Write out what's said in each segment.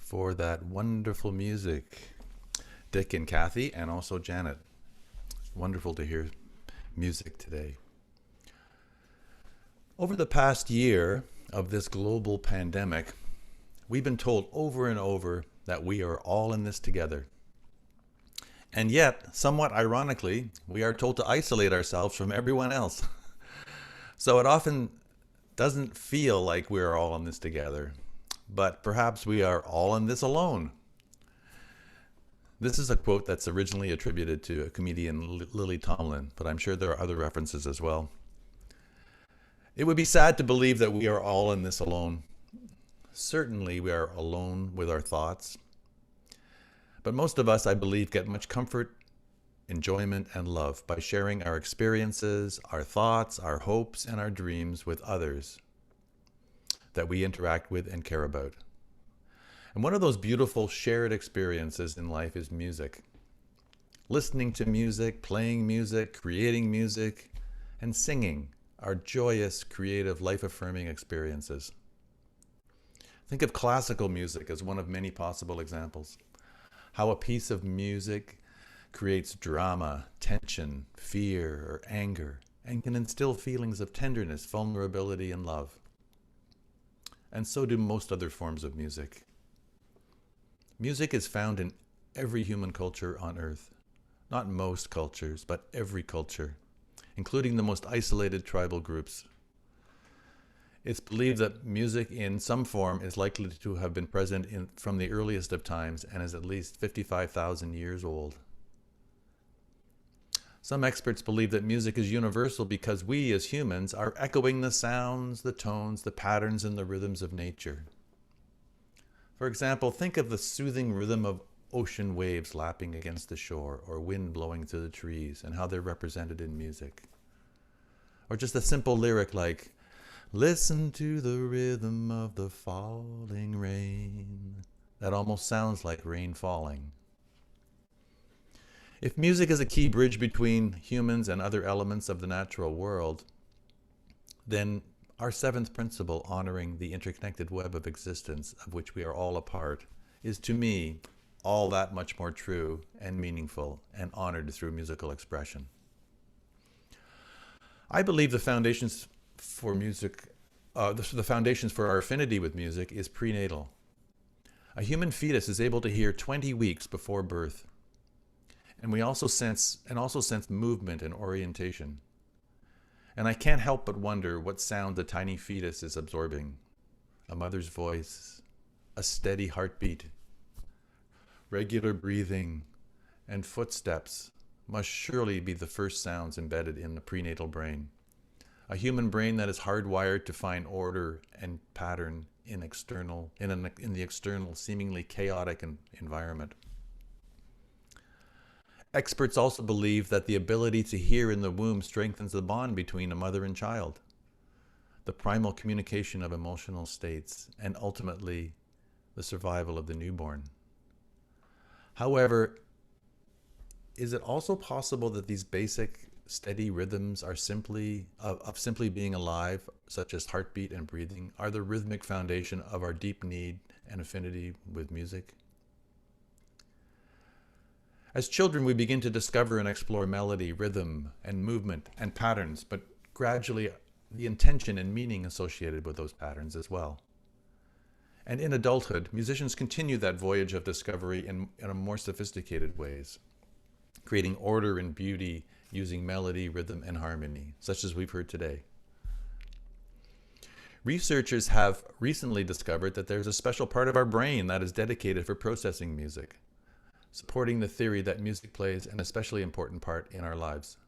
for that wonderful music. Dick and Kathy, and also Janet. It's wonderful to hear music today. Over the past year of this global pandemic, we've been told over and over that we are all in this together. And yet, somewhat ironically, we are told to isolate ourselves from everyone else. So it often doesn't feel like we're all in this together, but perhaps we are all in this alone. This is a quote that's originally attributed to a comedian Lily Tomlin, but I'm sure there are other references as well. It would be sad to believe that we are all in this alone. Certainly we are alone with our thoughts, but most of us, I believe, get much comfort, enjoyment, and love by sharing our experiences, our thoughts, our hopes, and our dreams with others that we interact with and care about. And one of those beautiful shared experiences in life is music. Listening to music, playing music, creating music, and singing are joyous, creative, life-affirming experiences. Think of classical music as one of many possible examples. How a piece of music creates drama, tension, fear, or anger, and can instill feelings of tenderness, vulnerability, and love. And so do most other forms of music. Music is found in every human culture on earth. Not most cultures, but every culture, including the most isolated tribal groups. It's believed that music in some form is likely to have been present from the earliest of times and is at least 55,000 years old. Some experts believe that music is universal because we as humans are echoing the sounds, the tones, the patterns, and the rhythms of nature. For example, think of the soothing rhythm of ocean waves lapping against the shore or wind blowing through the trees and how they're represented in music. Or just a simple lyric like, "Listen to the rhythm of the falling rain." That almost sounds like rain falling. If music is a key bridge between humans and other elements of the natural world, then our seventh principle, honoring the interconnected web of existence of which we are all a part, is to me all that much more true and meaningful and honored through musical expression. I believe the foundations for the foundations for our affinity with music is prenatal. A human fetus is able to hear 20 weeks before birth. And we also sense movement and orientation. And I can't help but wonder what sound the tiny fetus is absorbing. A mother's voice, a steady heartbeat, regular breathing, and footsteps must surely be the first sounds embedded in the prenatal brain. A human brain that is hardwired to find order and pattern in the external, seemingly chaotic environment. Experts also believe that the ability to hear in the womb strengthens the bond between a mother and child, the primal communication of emotional states, and ultimately the survival of the newborn. However, is it also possible that these basic steady rhythms are simply being alive, such as heartbeat and breathing, are the rhythmic foundation of our deep need and affinity with music? As children, we begin to discover and explore melody, rhythm, and movement and patterns, but gradually the intention and meaning associated with those patterns as well. And in adulthood, musicians continue that voyage of discovery in more sophisticated ways, creating order and beauty using melody, rhythm, and harmony, such as we've heard today. Researchers have recently discovered that there's a special part of our brain that is dedicated for processing music, supporting the theory that music plays an especially important part in our lives.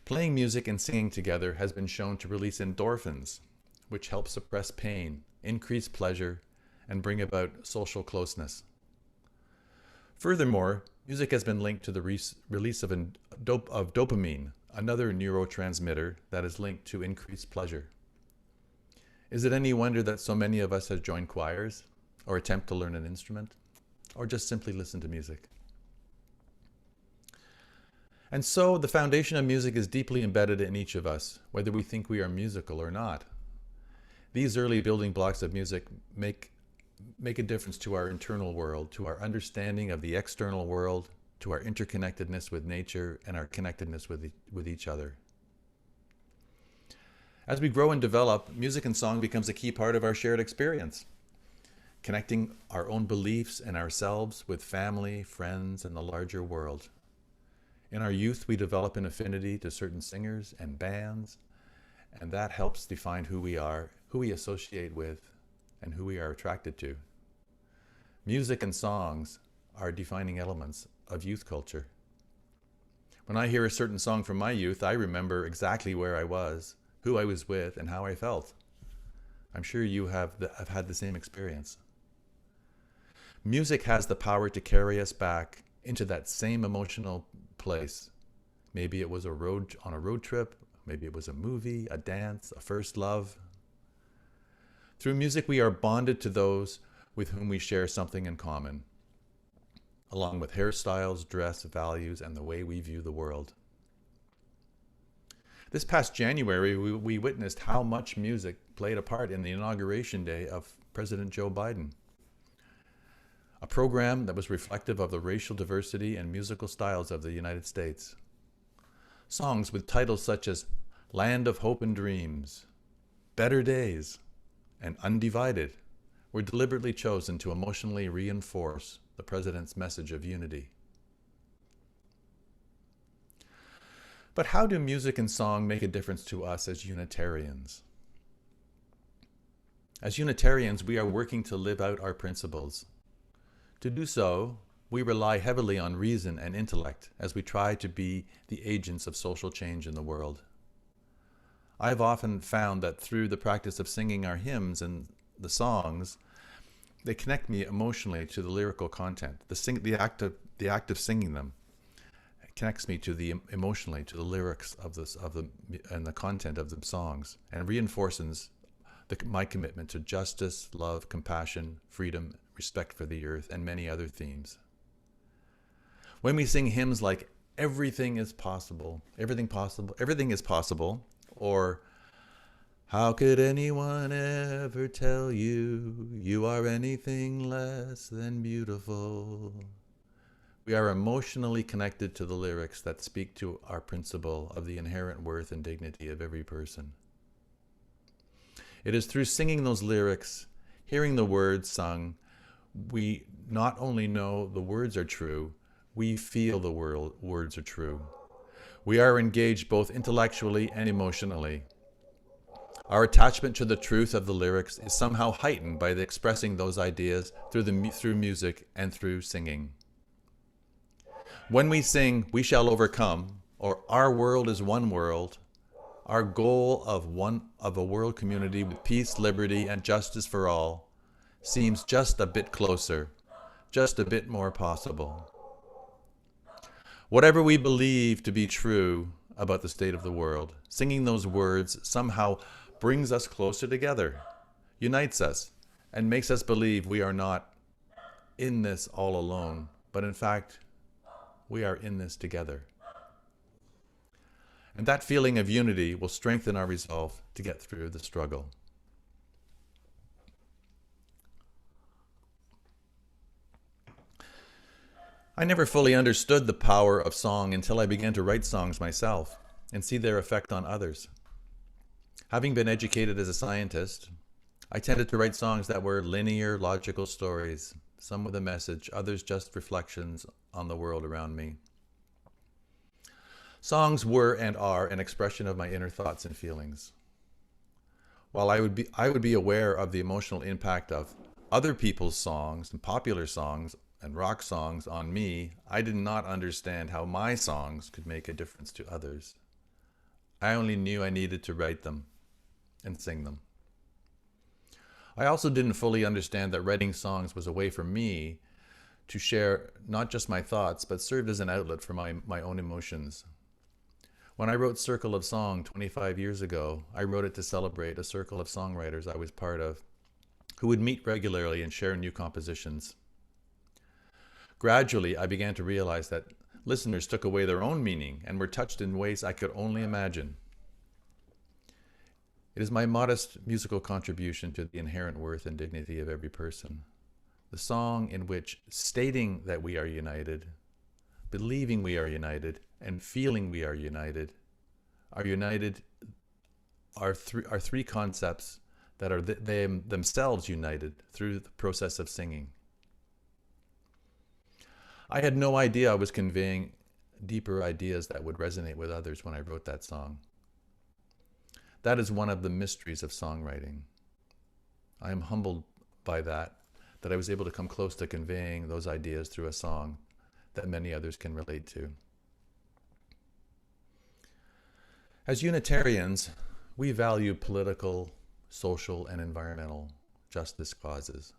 Playing music and singing together has been shown to release endorphins, which help suppress pain, increase pleasure, and bring about social closeness. Furthermore, music has been linked to the release of dopamine, another neurotransmitter that is linked to increased pleasure. Is it any wonder that so many of us have joined choirs, or attempt to learn an instrument, or just simply listen to music? And so the foundation of music is deeply embedded in each of us, whether we think we are musical or not. These early building blocks of music make make a difference to our internal world, to our understanding of the external world, to our interconnectedness with nature and our connectedness with each other. As we grow and develop, music and song becomes a key part of our shared experience, connecting our own beliefs and ourselves with family, friends, and the larger world. In our youth, we develop an affinity to certain singers and bands, and that helps define who we are, who we associate with, and who we are attracted to. Music and songs are defining elements of youth culture. When I hear a certain song from my youth, I remember exactly where I was, who I was with, and how I felt. I'm sure you have had the same experience. Music has the power to carry us back into that same emotional place. Maybe it was on a road trip, maybe it was a movie, a dance, a first love. Through music, we are bonded to those with whom we share something in common, along with hairstyles, dress, values, and the way we view the world. This past January, we witnessed how much music played a part in the inauguration day of President Joe Biden, a program that was reflective of the racial diversity and musical styles of the United States. Songs with titles such as Land of Hope and Dreams, Better Days, and Undivided were deliberately chosen to emotionally reinforce the president's message of unity. But how do music and song make a difference to us as Unitarians? As Unitarians, we are working to live out our principles. To do so, we rely heavily on reason and intellect as we try to be the agents of social change in the world. I've often found that through the practice of singing our hymns and the songs, they connect me emotionally to the lyrical content. The act of singing them connects me to emotionally to the lyrics and the content of the songs, and reinforces my commitment to justice, love, compassion, freedom, respect for the earth, and many other themes. When we sing hymns like everything is possible, or how could anyone ever tell you you are anything less than beautiful? We are emotionally connected to the lyrics that speak to our principle of the inherent worth and dignity of every person. It is through singing those lyrics, hearing the words sung, we not only know the words are true, we feel the words are true. We are engaged both intellectually and emotionally. Our attachment to the truth of the lyrics is somehow heightened by expressing those ideas through music and through singing. When we sing, "We shall overcome," or "Our world is one world," our goal of a world community with peace, liberty, and justice for all seems just a bit closer, just a bit more possible. Whatever we believe to be true about the state of the world, singing those words somehow brings us closer together, unites us, and makes us believe we are not in this all alone, but in fact, we are in this together. And that feeling of unity will strengthen our resolve to get through the struggle. I never fully understood the power of song until I began to write songs myself and see their effect on others. Having been educated as a scientist, I tended to write songs that were linear, logical stories, some with a message, others just reflections on the world around me. Songs were and are an expression of my inner thoughts and feelings. While I would be aware of the emotional impact of other people's songs and popular songs and rock songs on me, I did not understand how my songs could make a difference to others. I only knew I needed to write them and sing them. I also didn't fully understand that writing songs was a way for me to share not just my thoughts, but served as an outlet for my own emotions. When I wrote Circle of Song 25 years ago, I wrote it to celebrate a circle of songwriters I was part of, who would meet regularly and share new compositions. Gradually, I began to realize that listeners took away their own meaning and were touched in ways I could only imagine. It is my modest musical contribution to the inherent worth and dignity of every person. The song in which stating that we are united, believing we are united, and feeling we are united are three concepts that are themselves united through the process of singing. I had no idea I was conveying deeper ideas that would resonate with others when I wrote that song. That is one of the mysteries of songwriting. I am humbled by that I was able to come close to conveying those ideas through a song that many others can relate to. As Unitarians, we value political, social, and environmental justice causes.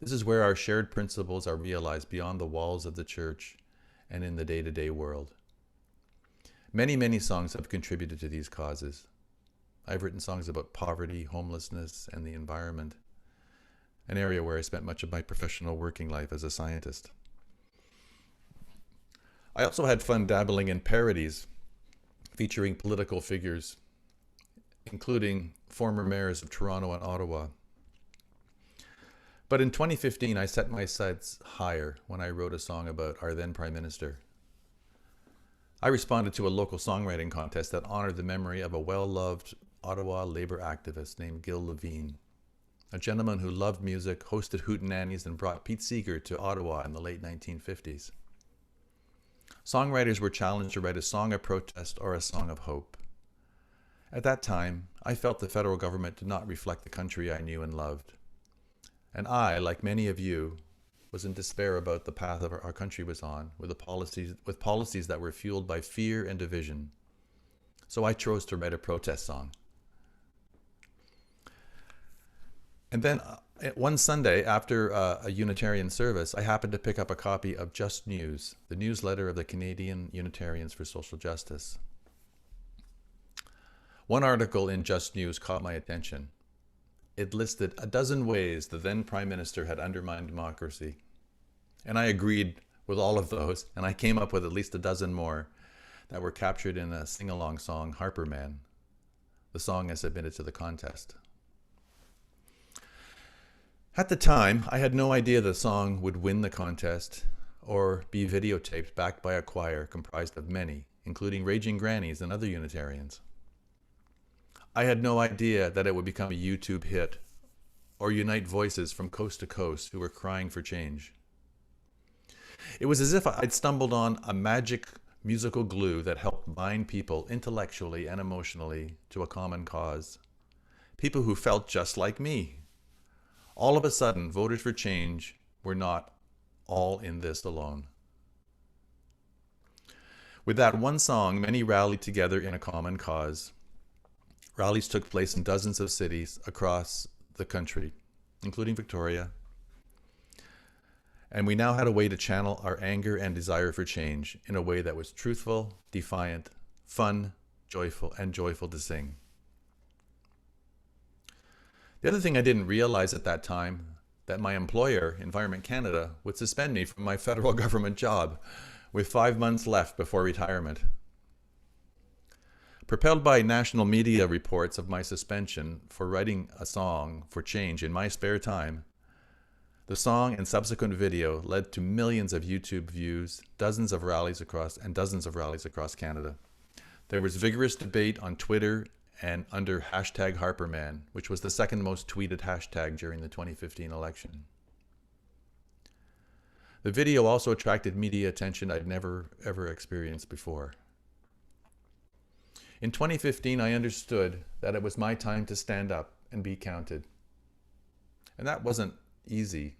This is where our shared principles are realized beyond the walls of the church and in the day-to-day world. Many, many songs have contributed to these causes. I've written songs about poverty, homelessness, and the environment, an area where I spent much of my professional working life as a scientist. I also had fun dabbling in parodies featuring political figures, including former mayors of Toronto and Ottawa. But in 2015, I set my sights higher when I wrote a song about our then Prime Minister. I responded to a local songwriting contest that honored the memory of a well-loved Ottawa labor activist named Gil Levine, a gentleman who loved music, hosted hootenannies, and brought Pete Seeger to Ottawa in the late 1950s. Songwriters were challenged to write a song of protest or a song of hope. At that time, I felt the federal government did not reflect the country I knew and loved. And I, like many of you, was in despair about the path our country was on, with policies that were fueled by fear and division. So I chose to write a protest song. And then one Sunday, after a Unitarian service, I happened to pick up a copy of Just News, the newsletter of the Canadian Unitarians for Social Justice. One article in Just News caught my attention. It listed a dozen ways the then Prime Minister had undermined democracy. And I agreed with all of those, and I came up with at least a dozen more that were captured in a sing-along song, Harper Man, the song I submitted to the contest. At the time, I had no idea the song would win the contest or be videotaped backed by a choir comprised of many, including raging grannies and other Unitarians. I had no idea that it would become a YouTube hit or unite voices from coast to coast who were crying for change. It was as if I'd stumbled on a magic musical glue that helped bind people intellectually and emotionally to a common cause. People who felt just like me. All of a sudden, voters for change were not all in this alone. With that one song, many rallied together in a common cause. Rallies took place in dozens of cities across the country, including Victoria. And we now had a way to channel our anger and desire for change in a way that was truthful, defiant, fun, joyful to sing. The other thing I didn't realize at that time, that my employer, Environment Canada, would suspend me from my federal government job with 5 months left before retirement. Propelled by national media reports of my suspension for writing a song for change in my spare time, the song and subsequent video led to millions of YouTube views, dozens of rallies across Canada. There was vigorous debate on Twitter and under hashtag HarperMan, which was the second most tweeted hashtag during the 2015 election. The video also attracted media attention I'd never ever experienced before. In 2015, I understood that it was my time to stand up and be counted. And that wasn't easy.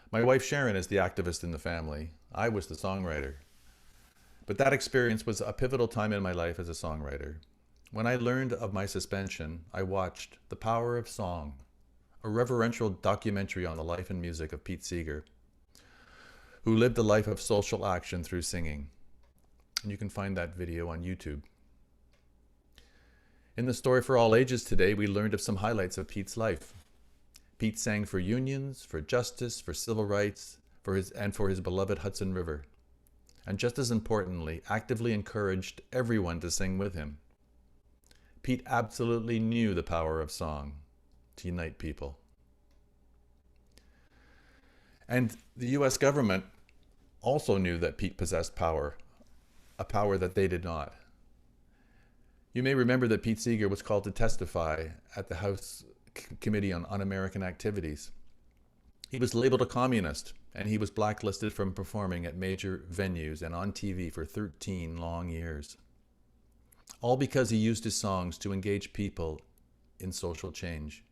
My wife Sharon is the activist in the family. I was the songwriter. But that experience was a pivotal time in my life as a songwriter. When I learned of my suspension, I watched The Power of Song, a reverential documentary on the life and music of Pete Seeger, who lived a life of social action through singing. And you can find that video on YouTube. In the Story for All Ages today, we learned of some highlights of Pete's life. Pete sang for unions, for justice, for civil rights, for his beloved Hudson River. And just as importantly, actively encouraged everyone to sing with him. Pete absolutely knew the power of song to unite people. And the US government also knew that Pete possessed power, a power that they did not. You may remember that Pete Seeger was called to testify at the House Committee on Un-American Activities. He was labeled a communist, and he was blacklisted from performing at major venues and on TV for 13 long years. All because he used his songs to engage people in social change.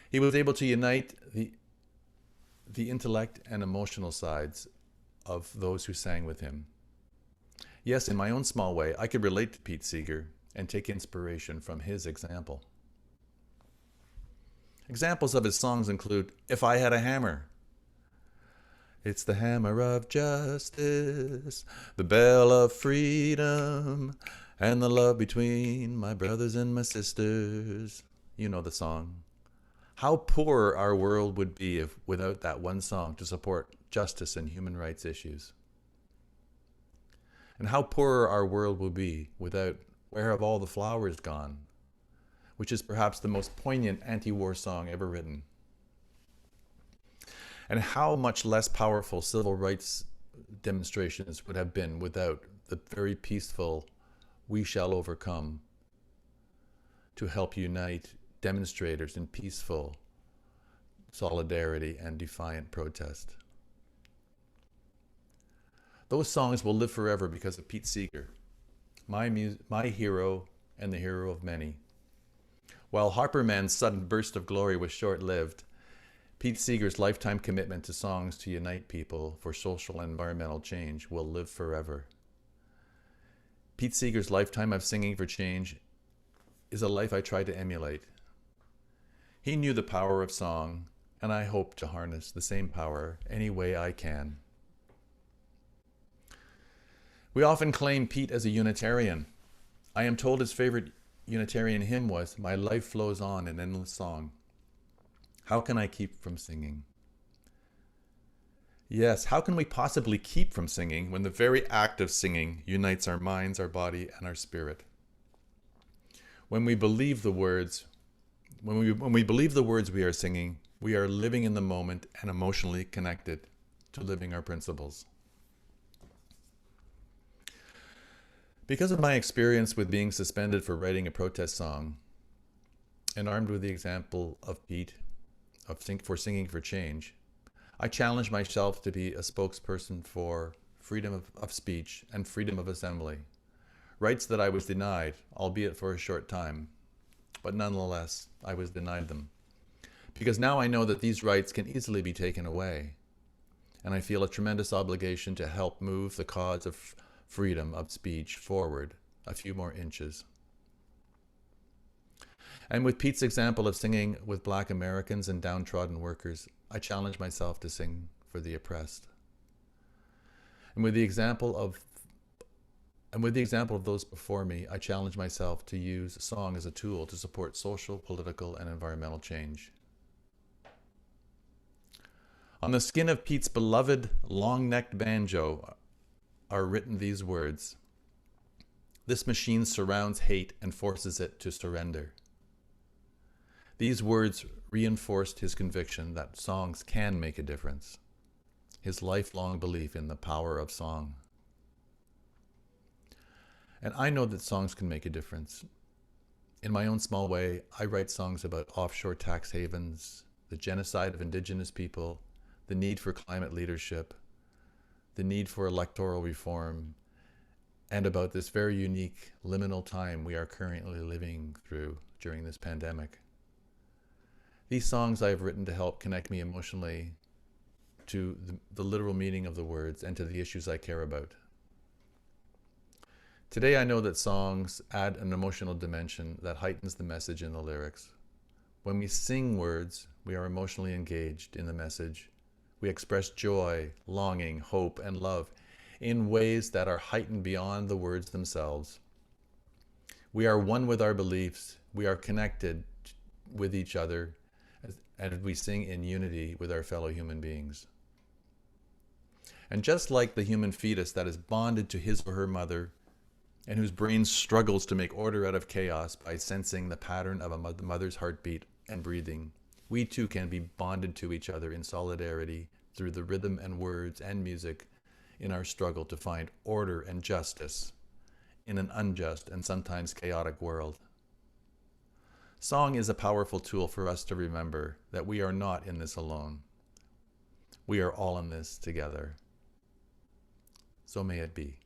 He was able to unite the intellect and emotional sides of those who sang with him. Yes, in my own small way, I could relate to Pete Seeger and take inspiration from his example. Examples of his songs include If I Had a Hammer. It's the hammer of justice, the bell of freedom, and the love between my brothers and my sisters. You know the song. How poor our world would be if without that one song to support justice and human rights issues. And how poorer our world will be without Where Have All the Flowers Gone, which is perhaps the most poignant anti-war song ever written. And how much less powerful civil rights demonstrations would have been without the very peaceful We Shall Overcome to help unite demonstrators in peaceful solidarity and defiant protest. Those songs will live forever because of Pete Seeger, my hero and the hero of many. While Harper Man's sudden burst of glory was short-lived, Pete Seeger's lifetime commitment to songs to unite people for social and environmental change will live forever. Pete Seeger's lifetime of singing for change is a life I try to emulate. He knew the power of song, and I hope to harness the same power any way I can. We often claim Pete as a Unitarian. I am told his favorite Unitarian hymn was, My life flows on in endless song. How can I keep from singing? Yes, how can we possibly keep from singing when the very act of singing unites our minds, our body, and our spirit? When we believe the words, when we believe the words we are singing, we are living in the moment and emotionally connected to living our principles. Because of my experience with being suspended for writing a protest song, and armed with the example of Pete for singing for change, I challenged myself to be a spokesperson for freedom of speech and freedom of assembly, rights that I was denied, albeit for a short time, but nonetheless, I was denied them. Because now I know that these rights can easily be taken away, and I feel a tremendous obligation to help move the cause of freedom of speech forward a few more inches. And with Pete's example of singing with Black Americans and downtrodden workers, I challenge myself to sing for the oppressed. And with the example of those before me, I challenge myself to use song as a tool to support social, political, and environmental change. On the skin of Pete's beloved long-necked banjo are written these words: This machine surrounds hate and forces it to surrender. These words reinforced his conviction that songs can make a difference, his lifelong belief in the power of song. And I know that songs can make a difference. In my own small way, I write songs about offshore tax havens, the genocide of indigenous people, the need for climate leadership, the need for electoral reform, and about this very unique liminal time we are currently living through during this pandemic. These songs I have written to help connect me emotionally to the literal meaning of the words and to the issues I care about. Today I know that songs add an emotional dimension that heightens the message in the lyrics. When we sing words, we are emotionally engaged in the message. We express joy, longing, hope, and love in ways that are heightened beyond the words themselves. We are one with our beliefs. We are connected with each other, and we sing in unity with our fellow human beings. And just like the human fetus that is bonded to his or her mother and whose brain struggles to make order out of chaos by sensing the pattern of a mother's heartbeat and breathing, we too can be bonded to each other in solidarity through the rhythm and words and music in our struggle to find order and justice in an unjust and sometimes chaotic world. Song is a powerful tool for us to remember that we are not in this alone. We are all in this together. So may it be.